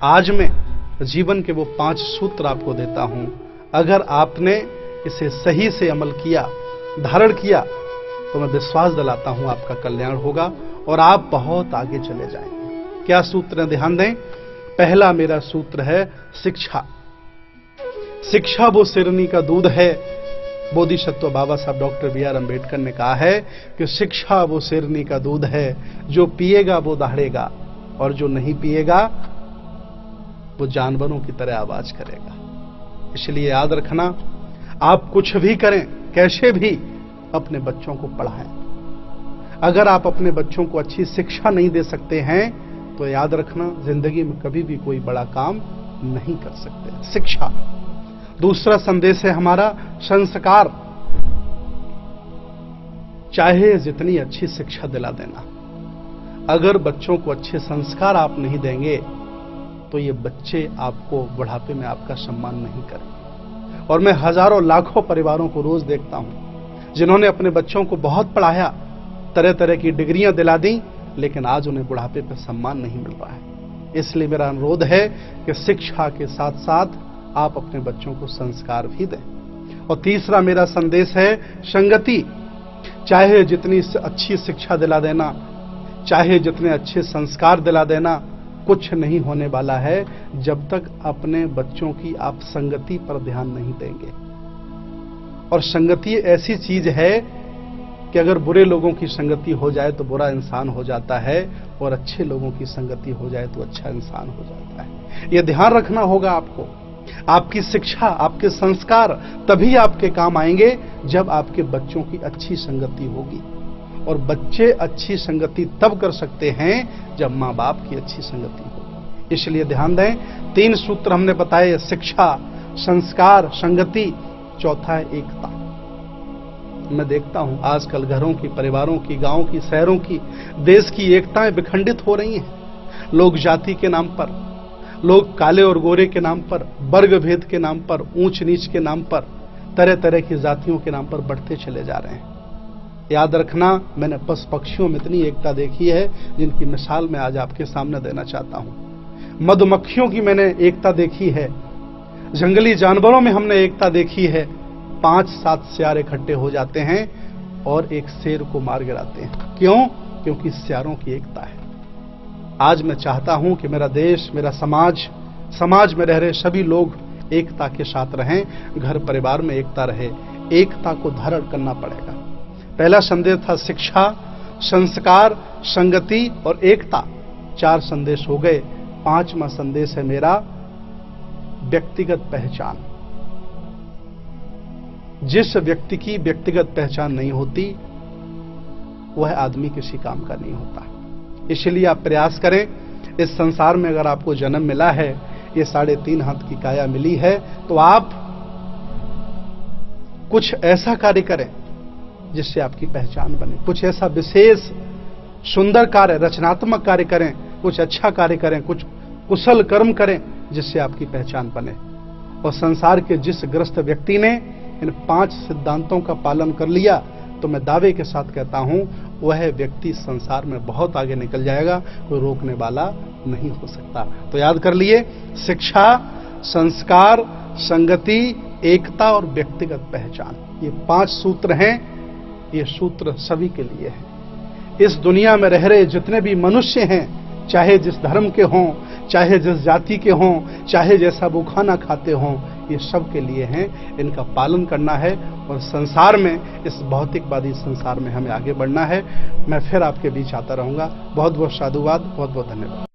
आज मैं जीवन के वो 5 सूत्र आपको देता हूं। अगर आपने इसे सही से अमल किया, धारण किया, तो मैं विश्वास दिलाता हूं आपका कल्याण होगा और आप बहुत आगे चले जाएंगे। क्या सूत्र है, ध्यान दें। पहला मेरा सूत्र है शिक्षा। शिक्षा वो सिरनी का दूध है। बोधिसत्व बाबा साहब डॉक्टर बी आर अम्बेडकर ने कहा है कि शिक्षा वो सिरनी का दूध है, जो पिएगा वो दहाड़ेगा और जो नहीं पिएगा वो जानवरों की तरह आवाज करेगा। इसलिए याद रखना, आप कुछ भी करें, कैसे भी अपने बच्चों को पढ़ाएं। अगर आप अपने बच्चों को अच्छी शिक्षा नहीं दे सकते हैं तो याद रखना, जिंदगी में कभी भी कोई बड़ा काम नहीं कर सकते। शिक्षा। दूसरा संदेश है हमारा संस्कार। चाहे जितनी अच्छी शिक्षा दिला देना, अगर बच्चों को अच्छे संस्कार आप नहीं देंगे तो ये बच्चे आपको बुढ़ापे में आपका सम्मान नहीं करेंगे। और मैं हजारों लाखों परिवारों को रोज देखता हूं जिन्होंने अपने बच्चों को बहुत पढ़ाया, तरह तरह की डिग्रियां दिला दी, लेकिन आज उन्हें बुढ़ापे पर सम्मान नहीं मिल रहा है। इसलिए मेरा अनुरोध है कि शिक्षा के साथ साथ आप अपने बच्चों को संस्कार भी दें। और तीसरा मेरा संदेश है संगति। चाहे जितनी अच्छी शिक्षा दिला देना, चाहे जितने अच्छे संस्कार दिला देना, कुछ नहीं होने वाला है जब तक अपने बच्चों की आप संगति पर ध्यान नहीं देंगे। और संगति ऐसी चीज है कि अगर बुरे लोगों की संगति हो जाए तो बुरा इंसान हो जाता है, और अच्छे लोगों की संगति हो जाए तो अच्छा इंसान हो जाता है। यह ध्यान रखना होगा आपको। आपकी शिक्षा, आपके संस्कार तभी आपके काम आएंगे जब आपके बच्चों की अच्छी संगति होगी। और बच्चे अच्छी संगति तब कर सकते हैं जब मां बाप की अच्छी संगति हो। इसलिए ध्यान दें, 3 सूत्र हमने बताए, शिक्षा, संस्कार, संगति। चौथा है एकता। मैं देखता हूं आजकल घरों की, परिवारों की, गांव की, शहरों की, देश की एकताएं विखंडित हो रही हैं। लोग जाति के नाम पर, लोग काले और गोरे के नाम पर, वर्ग भेद के नाम पर, ऊंच नीच के नाम पर, तरह तरह की जातियों के नाम पर बढ़ते चले जा रहे हैं। याद रखना, मैंने पशु पक्षियों में इतनी एकता देखी है जिनकी मिसाल मैं आज आपके सामने देना चाहता हूं। मधुमक्खियों की मैंने एकता देखी है, जंगली जानवरों में हमने एकता देखी है। 5-7 सियार इकट्ठे हो जाते हैं और एक शेर को मार गिराते हैं। क्यों? क्योंकि सियारों की एकता है। आज मैं चाहता हूं कि मेरा देश, मेरा समाज में रह रहे सभी लोग एकता के साथ रहें, घर परिवार में एकता रहे। एकता को धारण करना पड़ेगा। पहला संदेश था शिक्षा, संस्कार, संगति और एकता। 4 संदेश हो गए। 5वां संदेश है मेरा व्यक्तिगत पहचान। जिस व्यक्ति की व्यक्तिगत पहचान नहीं होती वह आदमी किसी काम का नहीं होता। इसलिए आप प्रयास करें, इस संसार में अगर आपको जन्म मिला है, ये 3.5 हाथ की काया मिली है, तो आप कुछ ऐसा कार्य करें जिससे आपकी पहचान बने। कुछ ऐसा विशेष सुंदर कार्य, रचनात्मक कार्य करें, कुछ अच्छा कार्य करें, कुछ कुशल कर्म करें जिससे आपकी पहचान बने। और संसार के जिस ग्रस्त व्यक्ति ने इन 5 सिद्धांतों का पालन कर लिया, तो मैं दावे के साथ कहता हूं वह व्यक्ति संसार में बहुत आगे निकल जाएगा, कोई रोकने वाला नहीं हो सकता। तो याद कर लिए, शिक्षा, संस्कार, संगति, एकता और व्यक्तिगत पहचान, ये 5 सूत्र हैं। ये सूत्र सभी के लिए है। इस दुनिया में रह रहे जितने भी मनुष्य हैं, चाहे जिस धर्म के हों, चाहे जिस जाति के हों, चाहे जैसा वो खाना खाते हों, ये सब के लिए हैं। इनका पालन करना है और संसार में, इस भौतिकवादी संसार में हमें आगे बढ़ना है। मैं फिर आपके बीच आता रहूंगा। बहुत बहुत साधुवाद, बहुत बहुत धन्यवाद।